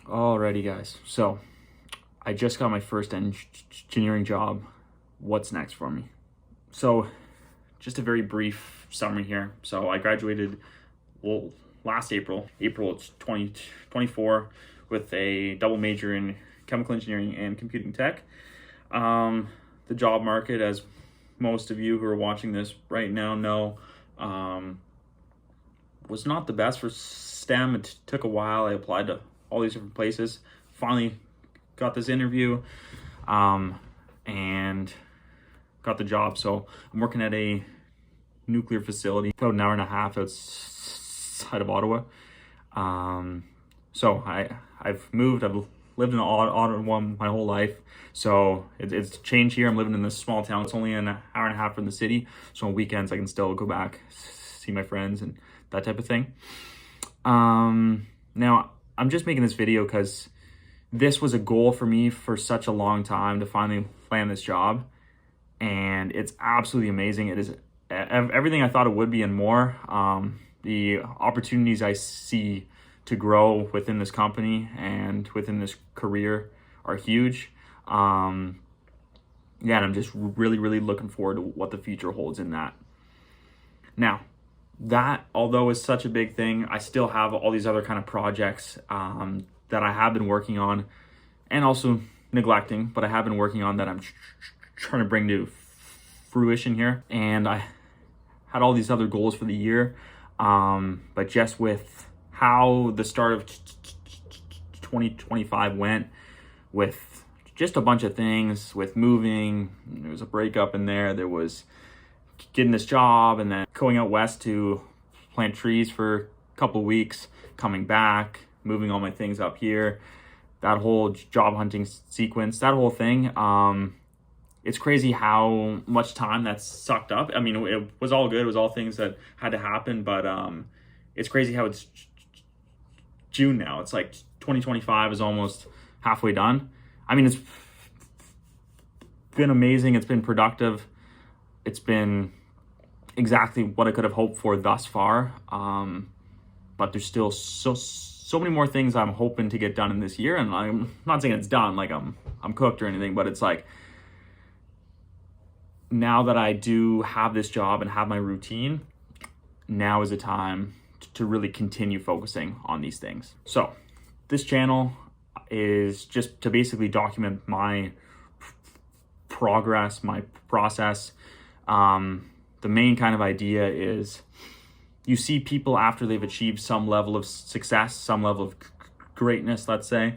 Alrighty guys, so I just got my first engineering job. What's next for me? So just a very brief summary here. So I graduated last April 2024 with a double major in chemical engineering and computing tech. The job market, as most of you who are watching this right now know, was not the best for STEM. It took a while. I applied to all these different places. Finally got this interview and got the job. So I'm working at a nuclear facility about an hour and a half outside of Ottawa. So I've moved. I've lived in Ottawa my whole life. So it's changed here. I'm living in this small town. It's only an hour and a half from the city. So on weekends I can still go back, see my friends and that type of thing. Now I'm just making this video because this was a goal for me for such a long time to finally land this job. And it's absolutely amazing. It is everything I thought it would be and more. The opportunities I see to grow within this company and within this career are huge. And I'm just really looking forward to what the future holds in that. Now, that, although is such a big thing, I still have all these other kind of projects that I have been working on and also neglecting, but I have been working on that I'm trying to bring to fruition here. And I had all these other goals for the year, but just with how the start of 2025 went, with just a bunch of things, with moving, there was a breakup in there, there was getting this job, and then going out west to plant trees for a couple of weeks, coming back, moving all my things up here, that whole job hunting sequence, that whole thing. It's crazy how much time that's sucked up. I mean, it was all good. It was all things that had to happen, but it's crazy how it's June now. It's like 2025 is almost halfway done. I mean, it's been amazing. It's been productive. It's been exactly what I could have hoped for thus far. But there's still so many more things I'm hoping to get done in this year. And I'm not saying it's done, like I'm cooked or anything, but it's like, now that I do have this job and have my routine, now is the time to really continue focusing on these things. So this channel is just to basically document my progress, my process. The main kind of idea is you see people after they've achieved some level of success, some level of greatness, let's say,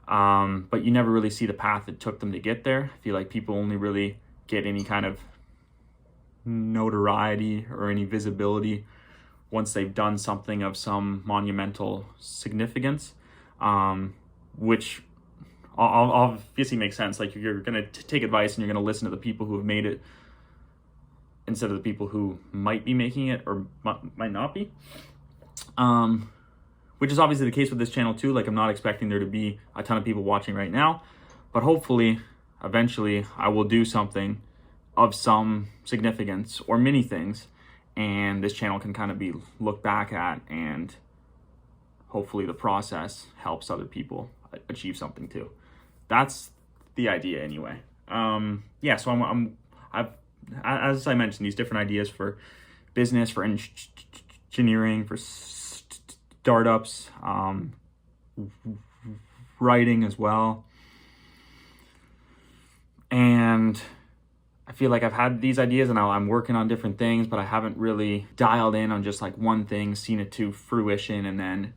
but you never really see the path it took them to get there. I feel like people only really get any kind of notoriety or any visibility once they've done something of some monumental significance, which obviously makes sense. Like, you're going to take advice and you're going to listen to the people who have made it instead of the people who might be making it or might not be, which is obviously the case with this channel too. Like, I'm not expecting there to be a ton of people watching right now, but hopefully eventually I will do something of some significance or many things, and this channel can kind of be looked back at, and hopefully the process helps other people achieve something too. That's the idea anyway. So I've, as I mentioned, these different ideas for business, for engineering, for startups, writing as well. And I feel like I've had these ideas and I'm working on different things, but I haven't really dialed in on just like one thing, seen it to fruition, and then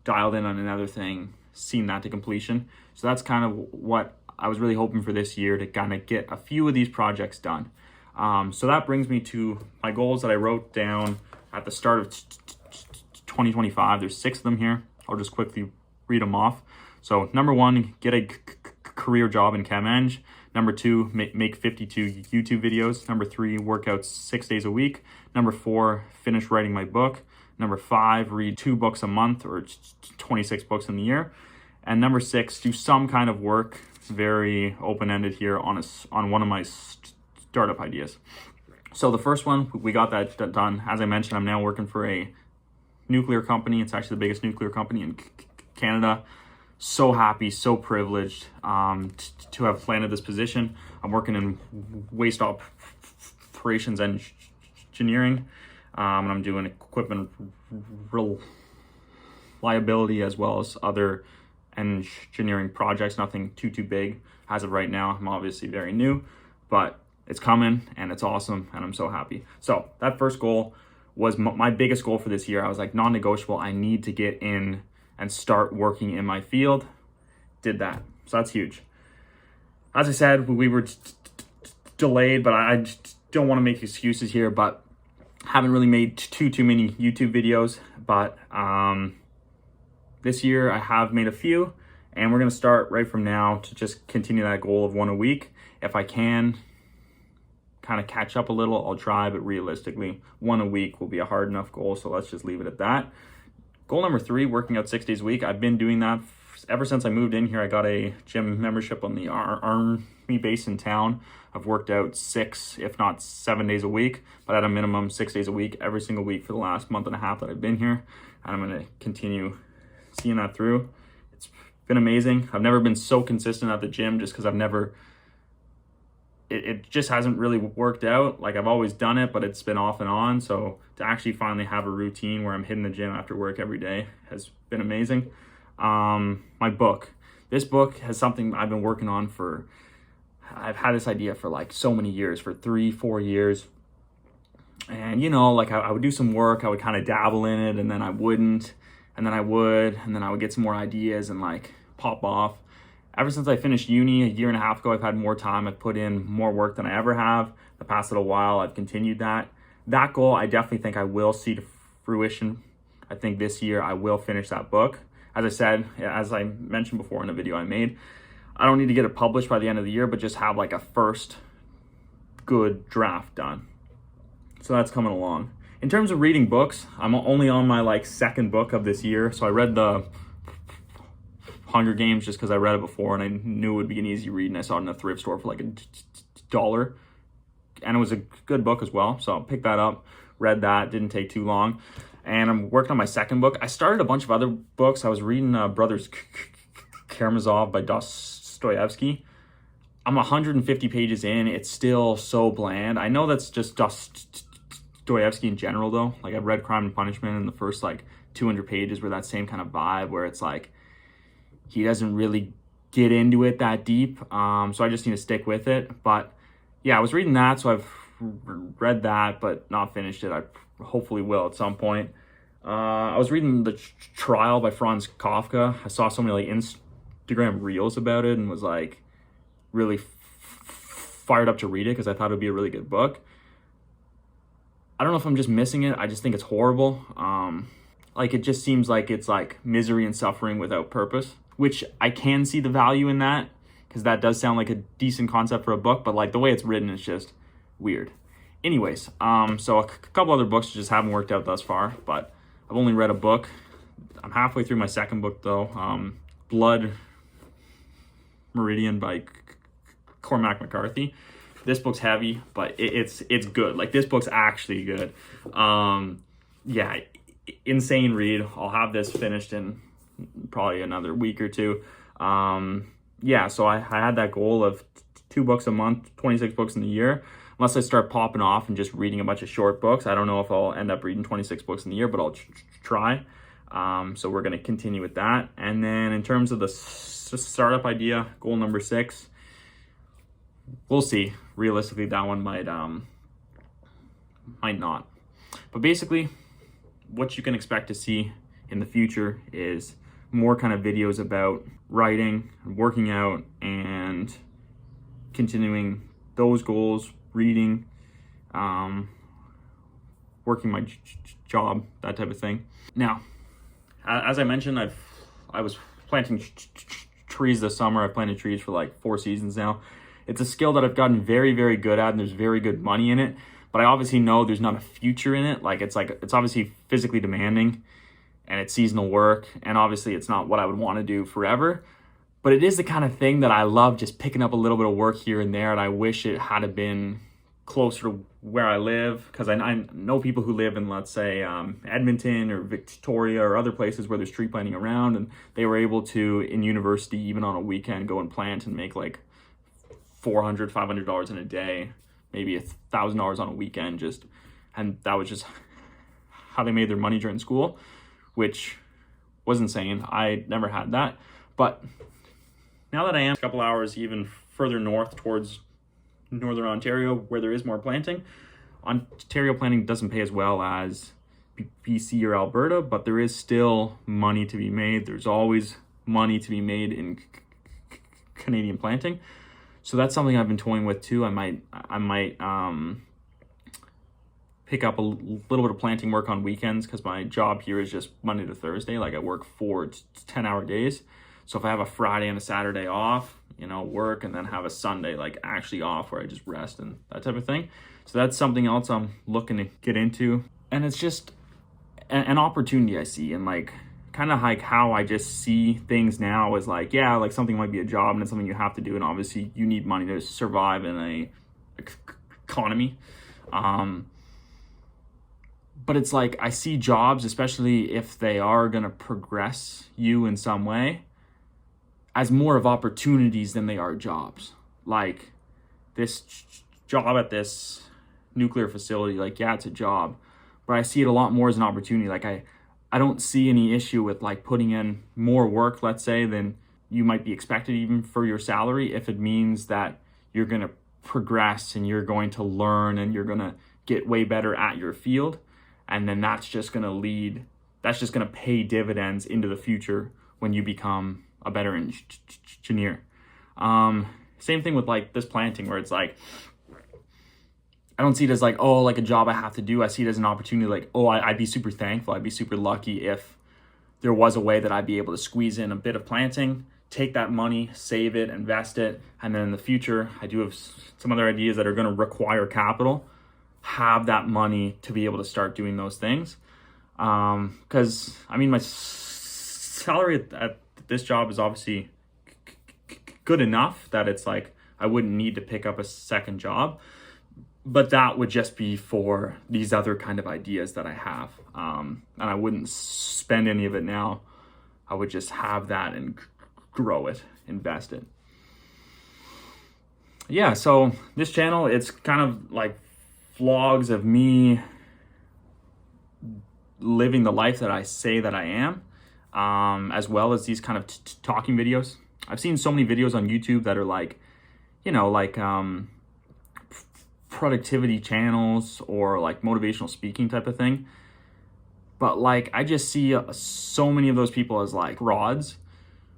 dialed in on another thing, seen that to completion. So that's kind of what I was really hoping for this year, to kind of get a few of these projects done. So that brings me to my goals that I wrote down at the start of 2025. There's 6 of them here. I'll just quickly read them off. So number 1, get a career job in Chem Eng. Number 2, make 52 YouTube videos. Number 3, work out 6 days a week. Number 4, finish writing my book. Number 5, read 2 books a month, or 26 books in the year. And number 6, do some kind of work, very open-ended here, on one of my startup ideas. So the first one, we got that done. As I mentioned, I'm now working for a nuclear company. It's actually the biggest nuclear company in Canada. so happy, so privileged to have landed this position. I'm working in waste operations engineering, and I'm doing equipment reliability as well as other engineering projects. Nothing too big as of right now. I'm obviously very new, but it's coming and it's awesome, and I'm so happy. So that first goal was my biggest goal for this year. I was like, non-negotiable. I need to get in and start working in my field. Did that. So that's huge. As I said, we were delayed, but I don't want to make excuses here, but haven't really made too many YouTube videos. But this year I have made a few, and we're going to start right from now to just continue that goal of one a week. If I can kind of catch up a little, I'll try, but realistically, one a week will be a hard enough goal, so let's just leave it at that. Goal number 3, working out 6 days a week. I've been doing that ever since I moved in here. I got a gym membership on the Army base in town. I've worked out 6, if not 7 days a week, but at a minimum 6 days a week, every single week for the last month and a half that I've been here. And I'm going to continue seeing that through. It's been amazing. I've never been so consistent at the gym just because it just hasn't really worked out. Like, I've always done it, but it's been off and on. So to actually finally have a routine where I'm hitting the gym after work every day has been amazing. My book. This book has something I've been working on for, I've had this idea for like so many years, for 3-4 years. And, you know, like I would do some work, I would kind of dabble in it, and then I wouldn't, and then I would, and then I would get some more ideas and like pop off. Ever since I finished uni a year and a half ago, I've had more time. I've put in more work than I ever have. The past little while, I've continued that. That goal, I definitely think I will see to fruition. I think this year I will finish that book. As I said, as I mentioned before in a video I made, I don't need to get it published by the end of the year, but just have like a first good draft done. So that's coming along. In terms of reading books, I'm only on my like second book of this year. So I read the Hunger Games just because I read it before and I knew it would be an easy read, and I saw it in a thrift store for like $1, and it was a good book as well. So I picked that up, read that, didn't take too long, and I'm working on my second book. I started a bunch of other books. I was reading Brothers Karamazov by Dostoevsky. I'm 150 pages in. It's still so bland. I know that's just Dostoevsky in general though. Like, I've read Crime and Punishment, and the first like 200 pages were that same kind of vibe where it's like he doesn't really get into it that deep. So I just need to stick with it. But yeah, I was reading that, so I've read that, but not finished it. I hopefully will at some point. I was reading The Trial by Franz Kafka. I saw so many like Instagram reels about it and was like really fired up to read it because I thought it would be a really good book. I don't know if I'm just missing it. I just think it's horrible. Like, it just seems like it's like misery and suffering without purpose, which I can see the value in that because that does sound like a decent concept for a book, but like the way it's written is just weird. Anyways, so a couple other books just haven't worked out thus far, but I've only read a book. I'm halfway through my second book though. Blood Meridian by Cormac McCarthy. This book's heavy, but it's good. Like, this book's actually good. Yeah, insane read. I'll have this finished in probably another week or two. Yeah, so I had that goal of 2 books a month, 26 books in the year. Unless I start popping off and just reading a bunch of short books. I don't know if I'll end up reading 26 books in the year, but I'll try. So we're going to continue with that. And then in terms of the startup idea, goal number 6, we'll see. Realistically, that one might not. But basically, what you can expect to see in the future is more kind of videos about writing, working out, and continuing those goals, reading, working my job, that type of thing. Now, as I mentioned, I was planting trees this summer. I've planted trees for like 4 seasons now. It's a skill that I've gotten very, very good at, and there's very good money in it. But I obviously know there's not a future in it. Like, it's obviously physically demanding, and it's seasonal work, and obviously it's not what I would want to do forever. But it is the kind of thing that I love, just picking up a little bit of work here and there, and I wish it had been closer to where I live, because I know people who live in, let's say, Edmonton or Victoria or other places where there's tree planting around, and they were able to, in university, even on a weekend, go and plant and make like $400, $500 in a day, maybe $1,000 on a weekend, and that was just how they made their money during school, which was insane. I never had that. But now that I am a couple hours even further north towards Northern Ontario, where there is more planting, Ontario planting doesn't pay as well as BC or Alberta, but there is still money to be made. There's always money to be made in Canadian planting. So that's something I've been toying with too. I might pick up a little bit of planting work on weekends, because my job here is just Monday to Thursday. Like, I work 4 10-hour days. So if I have a Friday and a Saturday off, work, and then have a Sunday like actually off where I just rest and that type of thing. So that's something else I'm looking to get into. And it's just an opportunity I see, and like kind of like how I just see things now is like, yeah, like something might be a job and it's something you have to do, and obviously you need money to survive in a economy. But it's like, I see jobs, especially if they are going to progress you in some way, as more of opportunities than they are jobs. Like this job at this nuclear facility, like, yeah, it's a job, but I see it a lot more as an opportunity. Like I don't see any issue with like putting in more work, let's say, than you might be expected even for your salary, if it means that you're going to progress and you're going to learn and you're going to get way better at your field. And then that's just going to pay dividends into the future when you become a better engineer. Same thing with like this planting, where it's like, I don't see it as like, oh, like a job I have to do. I see it as an opportunity. Like, oh, I'd be super thankful. I'd be super lucky if there was a way that I'd be able to squeeze in a bit of planting, take that money, save it, invest it. And then in the future, I do have some other ideas that are going to require capital, have that money to be able to start doing those things. Because I mean, my salary at this job is obviously good enough that it's like I wouldn't need to pick up a second job, but that would just be for these other kind of ideas that I have, and I wouldn't spend any of it now. I would just have that and grow it, invest it. Yeah, so this channel, it's kind of like vlogs of me living the life that I say that I am, as well as these kind of talking videos. I've seen so many videos on YouTube that are like, productivity channels or like motivational speaking type of thing. But like, I just see so many of those people as like rods,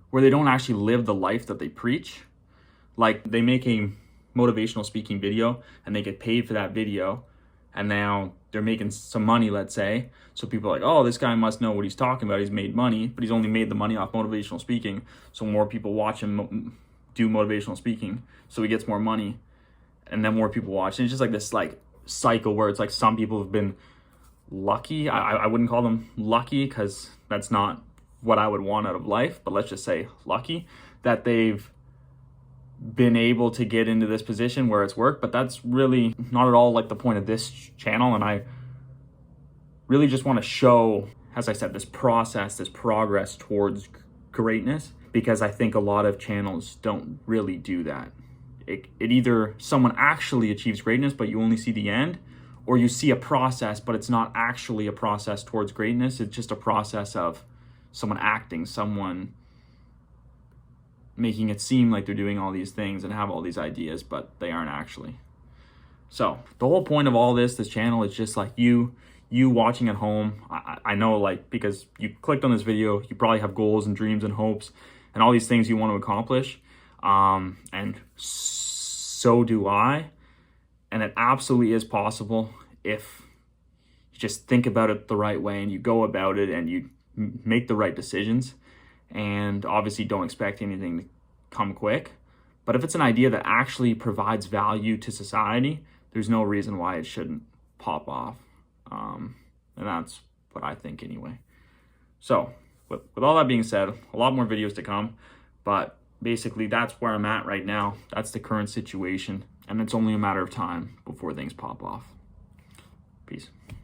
where they don't actually live the life that they preach. Like, they make a motivational speaking video and they get paid for that video, and now they're making some money, let's say. So people are like, oh, this guy must know what he's talking about. He's made money, but he's only made the money off motivational speaking. So more people watch him do motivational speaking, so he gets more money, and then more people watch. And it's just like this like cycle where it's like, some people have been lucky. I wouldn't call them lucky, because that's not what I would want out of life, but let's just say lucky that they've been able to get into this position where it's worked. But that's really not at all like the point of this channel. And I really just want to show, as I said, this process, this progress towards greatness, because I think a lot of channels don't really do that. It either someone actually achieves greatness, but you only see the end, or you see a process, but it's not actually a process towards greatness. It's just a process of someone acting, someone making it seem like they're doing all these things and have all these ideas, but they aren't actually. So the whole point of all this channel is just like you watching at home. I know, like, because you clicked on this video, you probably have goals and dreams and hopes and all these things you want to accomplish. And so do I. And it absolutely is possible if you just think about it the right way and you go about it and you make the right decisions. And obviously don't expect anything to come quick. But if it's an idea that actually provides value to society, there's no reason why it shouldn't pop off. And that's what I think anyway. So with all that being said, a lot more videos to come, but basically that's where I'm at right now. That's the current situation. and it's only a matter of time before things pop off. Peace.